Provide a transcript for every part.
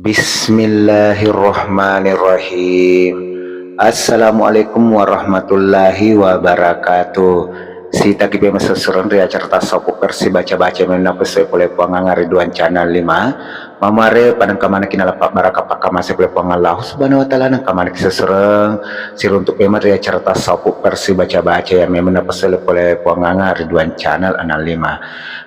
Bismillahirrahmanirrahim. Assalamualaikum warahmatullahi wabarakatuh. Si tagipe masasurun ria carta sopo persi baca-baca mena pesoi pole puanganga Ridwan channel 5. Mamare padang kamana kinalapak baraka pakamase pole puang Allah subhanahu wa ta'ala nang kamana kisasureng siruntuk pema ria carta sopo persi baca-baca yang mena pesoi pole puanganga Ridwan channel 5.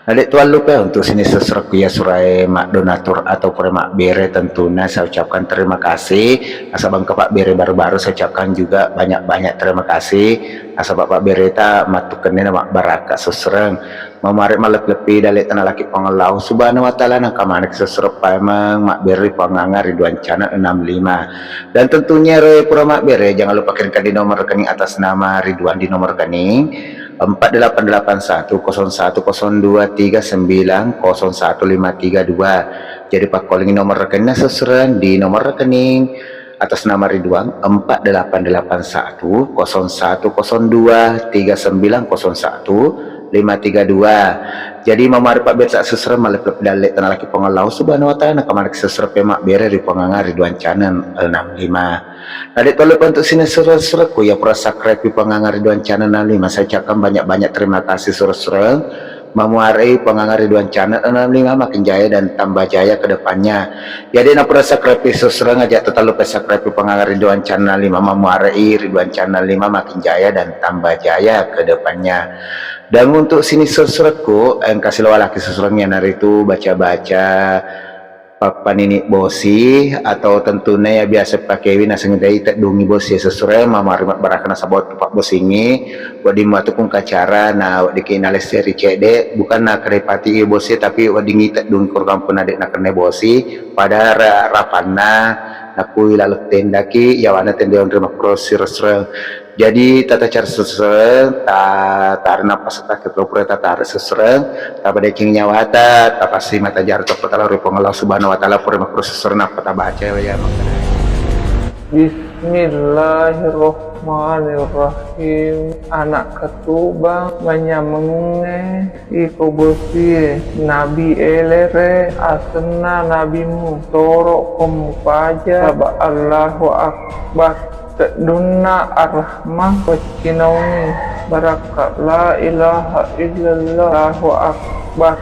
Adik tuan lupa untuk sini sesuatu ya surai mak donatur atau mak bere tentunya saya ucapkan terima kasih. Asabang ke Pak Bere baru-baru saya ucapkan juga banyak-banyak terima kasih. Asal Pak Bere ta matukannya mak baraka sesereng memarik malep lepi dari tanah laki pengelau subhanahu wa ta'ala nang kamanik seserep emang mak bere penganga Ridwan channel 65. Dan tentunya pura mak bere jangan lupa kirimkan di nomor rekening atas nama Ridwan di nomor rekening 48810123901532. Jadi Pak calling nomor rekeningnya sesuai di nomor rekening atas nama Ridwan 4881013901 jadi mamari Pak Ber sak sesre malep dalek tanah laki pengelau subhanahu wa ta'ala kamarik sesre pemak bere di penganga Ridwan channel 65. Adik tolong untuk sini surat-suratku ya para subscribe penganga Ridwan channel 65. Saya ucapkan banyak-banyak terima kasih surat-surat memuarai penganga Ridwan channel 65 makin jaya dan tambah jaya ke depannya. Jadi nak para subscribe surat ngajak tetap lupa subscribe penganga Ridwan channel 5 memuarai Ridwan channel 5 makin jaya dan tambah jaya ke depannya. Dan untuk sini surat-suratku yang kasih laki susurannya hari itu baca-baca papan ini bosi atau tentunya ya biasa pakai wina sengaja tak dungi bosi sesuai mama rimat barakana sabot pak bos ini wadi matu pun kacara nah wadi kinalis dari cede bukan nak kerepati bosi tapi wadi ngita dungi kurang pun adik nak kena bosi pada rapana nakui lalu tendaki ya wana tenda yang terima krosi restoran. Jadi tata cara sesuai tak napas tak ketopre tata sesuai tak pada kingnya wata tak pasti mata jar tak petala rupang Allah subhanahu wa ta'ala pura sesuai nak peta baca ya Bismillahirrahmanirrahim. Anak ketubang menyamenge iko bosie nabi elere asena nabimu toro komupaja saba Allahu akbar tadunna ar-rahmah wacinauni barakat la ilaha illallah Allahu akbar.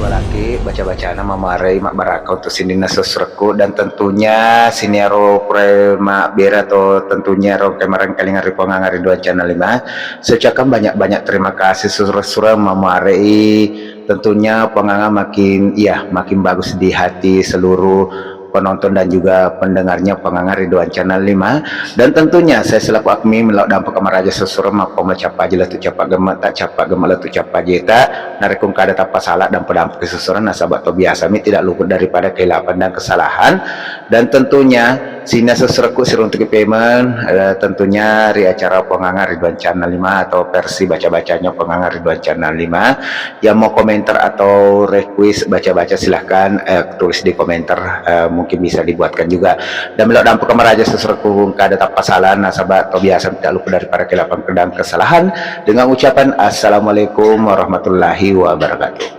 Laki baca-baca nama marai mak baraka untuk sini nasusreku dan tentunya siniaro pre mak bera atau tentunya ro kemarin kali ngari pengang Ridwan channel 5 secakan banyak-banyak terima kasih surah-surah mamarai tentunya penganga makin makin bagus di hati seluruh penonton dan juga pendengarnya penganga Ridwan channel 5. Dan tentunya saya selaku admin melak dampak kamar aja sesuruh maka capa aja lah tu capa gemak tak capa gemak lah tu capa jeta narekum kada tanpa salah dan pedampak kesusuran nasabat atau biasa mi tidak luput daripada keilapan dan kesalahan. Dan tentunya sini sesuruhku siruntuk payment tentunya di acara penganga Ridwan channel 5 atau versi baca-bacanya penganga Ridwan channel 5 yang mau komentar atau request baca-baca silahkan tulis di komentar mungkin bisa dibuatkan juga. Dan belok dampak kamar aja sesuatu kada tanpa salah nasabah atau biasa tidak lupa daripada keilapan dan kesalahan dengan ucapan assalamualaikum warahmatullahi wabarakatuh.